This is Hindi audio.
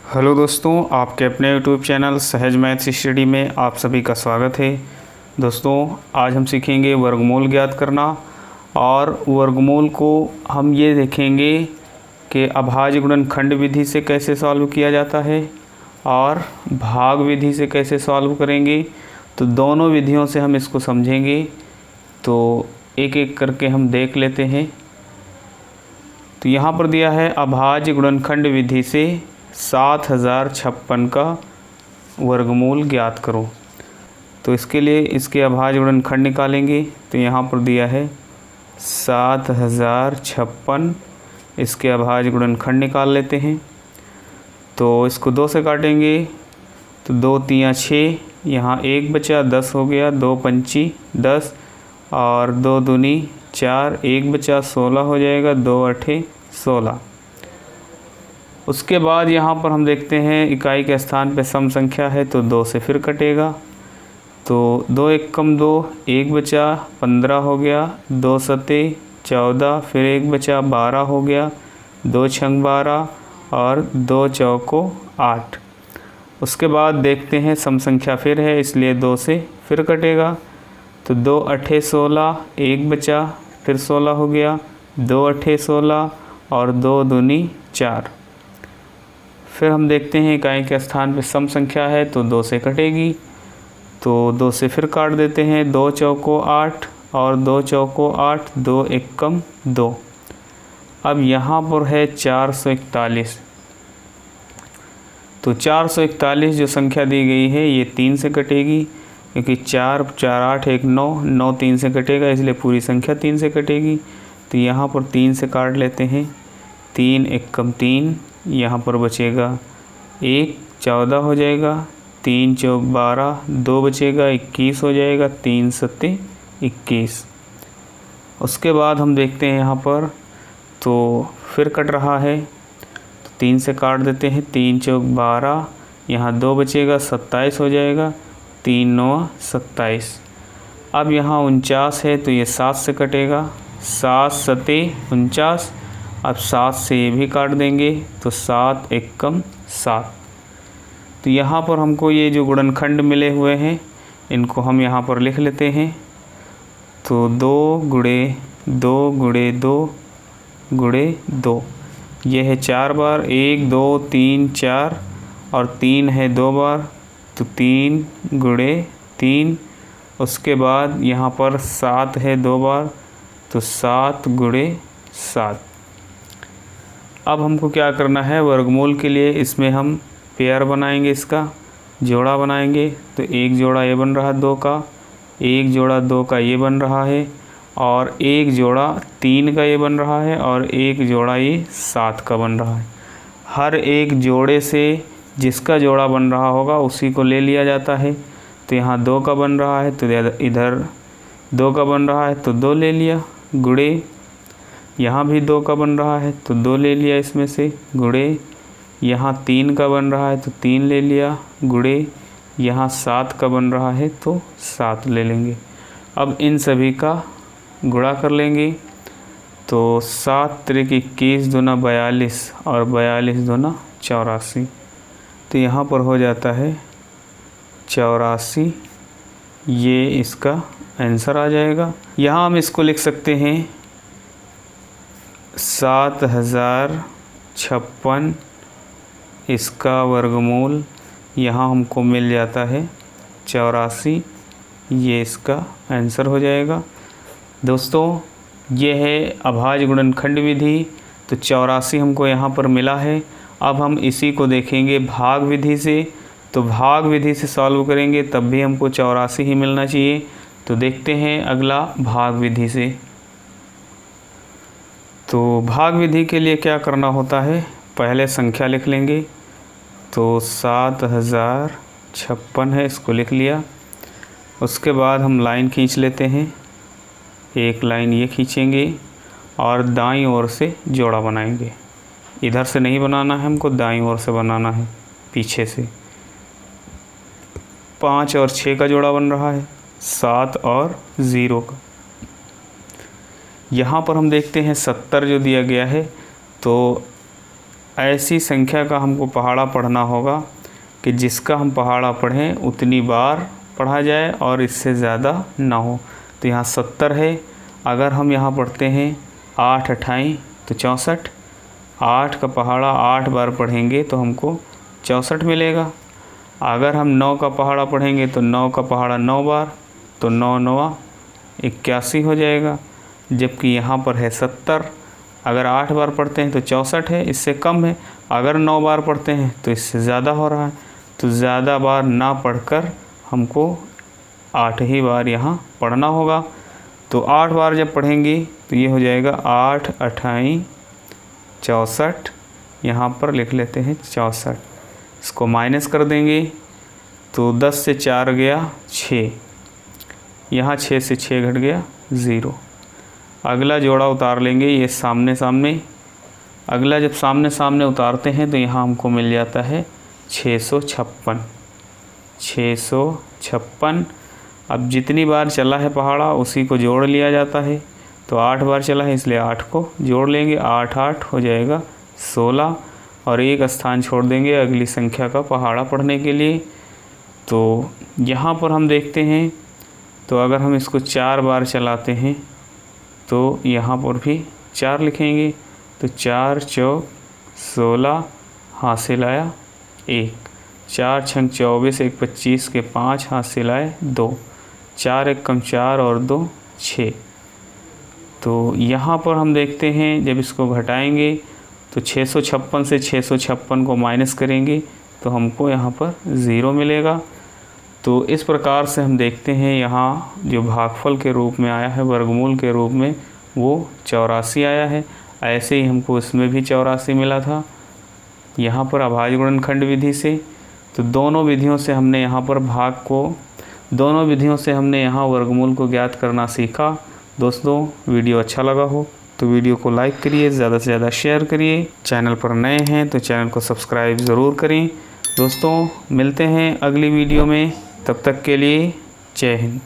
हेलो दोस्तों, आपके अपने यूट्यूब चैनल सहज मैथ्स स्टडी में आप सभी का स्वागत है। दोस्तों, आज हम सीखेंगे वर्गमूल ज्ञात करना। और वर्गमूल को हम ये देखेंगे कि अभाज्य गुणनखंड विधि से कैसे सॉल्व किया जाता है और भाग विधि से कैसे सॉल्व करेंगे। तो दोनों विधियों से हम इसको समझेंगे। तो एक एक करके हम देख लेते हैं। तो यहाँ पर दिया है अभाज्य गुणनखंड विधि से 7056 का वर्गमूल ज्ञात करो। तो इसके लिए इसके अभाज्य गुणनखंड निकालेंगे। तो यहाँ पर दिया है 7056, इसके अभाज्य गुणनखंड निकाल लेते हैं। तो इसको 2 से काटेंगे तो 2 3 6, यहाँ 1 बचा, 10 हो गया, 2 पंची 10 और 2 दूनी 4, 1 बचा, 16 हो जाएगा, 2 8 16। उसके बाद यहाँ पर हम देखते हैं इकाई के स्थान पे सम संख्या है तो 2 से फिर कटेगा। तो 2 1 कम 2, 1 बचा, 15 हो गया, 2 सते 14, फिर 1 बचा, 12 हो गया, 2 छंग 12 और 2 चौको 8। उसके बाद देखते हैं सम संख्या फिर है इसलिए 2 से फिर कटेगा। तो 2 8 16, 1 बचा, फिर 16 हो गया, 2 8 16 और 2 दूनी 4। फिर हम देखते हैं इकाई के स्थान पे सम संख्या है तो 2 से कटेगी। तो 2 से फिर काट देते हैं, 2 चौको 8 और 2 चौको 8, 2 1 कम 2। अब यहाँ पर है 441। तो 441 जो संख्या दी गई है ये 3 से कटेगी, क्योंकि 4 4 8 1 9, 9 3 से कटेगा इसलिए पूरी संख्या 3 से कटेगी। तो यहाँ पर 3 से काट लेते हैं, 3 1 कम 3, यहाँ पर बचेगा 1, 14 हो जाएगा, 3 चौक 12, 2 बचेगा, 21 हो जाएगा, 3 सत्ते 21। उसके बाद हम देखते हैं यहाँ पर तो फिर कट रहा है तो 3 से काट देते हैं, 3 चौक 12, यहाँ 2 बचेगा, 27 हो जाएगा, 3 9 27। अब यहाँ 49 है तो ये 7 से कटेगा, 7 सते 49। अब 7 से ये भी काट देंगे तो 7 1 कम 7। तो यहाँ पर हमको ये जो गुणनखंड मिले हुए हैं इनको हम यहाँ पर लिख लेते हैं। तो 2 गुणे 2 गुणे 2 गुणे 2, ये है 4 बार, 1 2 3 4 और 3 है 2 बार, तो 3 गुणे 3। उसके बाद यहाँ पर 7 है 2 बार, तो 7 गुणे 7। अब हमको क्या करना है वर्गमूल के लिए, इसमें हम पेयर बनाएंगे, इसका जोड़ा बनाएंगे। तो एक जोड़ा ये बन रहा है 2 का, एक जोड़ा 2 का ये बन रहा है, और एक जोड़ा 3 का ये बन रहा है, और एक जोड़ा ये 7 का बन रहा है। हर एक जोड़े से जिसका जोड़ा बन रहा होगा उसी को ले लिया जाता है। तो यहाँ 2 का बन रहा है तो इधर 2 का बन रहा है तो 2 ले लिया, गुणे यहाँ भी 2 का बन रहा है तो 2 ले लिया इसमें से, गुणे यहाँ 3 का बन रहा है तो 3 ले लिया, गुणे यहाँ 7 का बन रहा है तो 7 ले लेंगे। अब इन सभी का गुणा कर लेंगे। तो 7 त्रिक 21 दूना 42 और 42 दूना 84। तो यहाँ पर हो जाता है 84। ये इसका आंसर आ जाएगा। यहाँ हम इसको लिख सकते हैं 7056 इसका वर्गमूल यहाँ हमको मिल जाता है 84। ये इसका आंसर हो जाएगा। दोस्तों, ये है अभाज्य गुणनखंड विधि। तो 84 हमको यहाँ पर मिला है। अब हम इसी को देखेंगे भाग विधि से। तो भाग विधि से सॉल्व करेंगे तब भी हमको 84 ही मिलना चाहिए। तो देखते हैं अगला भाग विधि से। तो भाग विधि के लिए क्या करना होता है, पहले संख्या लिख लेंगे। तो 7056 है, इसको लिख लिया। उसके बाद हम लाइन खींच लेते हैं, एक लाइन ये खींचेंगे और दाईं ओर से जोड़ा बनाएंगे। इधर से नहीं बनाना है हमको, दाईं ओर से बनाना है, पीछे से। 5 और 6 का जोड़ा बन रहा है, 7 और 0 का। यहाँ पर हम देखते हैं 70 जो दिया गया है तो ऐसी संख्या का हमको पहाड़ा पढ़ना होगा कि जिसका हम पहाड़ा पढ़ें उतनी बार पढ़ा जाए और इससे ज़्यादा ना हो। तो यहाँ 70 है, अगर हम यहाँ पढ़ते हैं 8 अठाई तो 64, 8 का पहाड़ा 8 बार पढ़ेंगे तो हमको 64 मिलेगा। अगर हम 9 का पहाड़ा पढ़ेंगे तो 9 का पहाड़ा 9 बार, तो 9 9 81 हो जाएगा। जबकि यहाँ पर है 70, अगर 8 बार पढ़ते हैं तो 64 है, इससे कम है। अगर 9 बार पढ़ते हैं तो इससे ज़्यादा हो रहा है। तो ज़्यादा बार ना पढ़कर हमको 8 ही बार यहाँ पढ़ना होगा। तो 8 बार जब पढ़ेंगे तो ये हो जाएगा 8 अठाई 64, यहाँ पर लिख लेते हैं 64। इसको माइनस कर देंगे तो 10 से 4 गया 6, यहाँ 6 से 6 घट गया 0। अगला जोड़ा उतार लेंगे, ये सामने सामने। अगला जब सामने सामने उतारते हैं तो यहाँ हमको मिल जाता है 656। 656। अब जितनी बार चला है पहाड़ा उसी को जोड़ लिया जाता है। तो 8 बार चला है इसलिए 8 को जोड़ लेंगे, 8 8 हो जाएगा 16 और एक स्थान छोड़ देंगे अगली संख्या का पहाड़ा पढ़ने के लिए। तो यहाँ पर हम देखते हैं, तो अगर हम इसको 4 बार चलाते हैं तो यहाँ पर भी 4 लिखेंगे। तो 4 चौक 16, हासिल आया 1, 4 छंग 24, 1 25 के 5, हासिल आए 2, 4 1 कम 4 और 2 6। तो यहाँ पर हम देखते हैं जब इसको घटाएंगे तो 656 से 656 को माइनस करेंगे तो हमको यहाँ पर 0 मिलेगा। तो इस प्रकार से हम देखते हैं यहाँ जो भागफल के रूप में आया है, वर्गमूल के रूप में, वो 84 आया है। ऐसे ही हमको इसमें भी 84 मिला था यहाँ पर अभाज्य गुणनखंड विधि से। तो दोनों विधियों से हमने यहाँ पर दोनों विधियों से हमने यहाँ वर्गमूल को ज्ञात करना सीखा। दोस्तों वीडियो अच्छा लगा हो तो वीडियो को लाइक करिए, ज़्यादा से ज़्यादा शेयर करिए। चैनल पर नए हैं तो चैनल को सब्सक्राइब ज़रूर करें। दोस्तों मिलते हैं अगली वीडियो में, तब तक के लिए जय हिंद।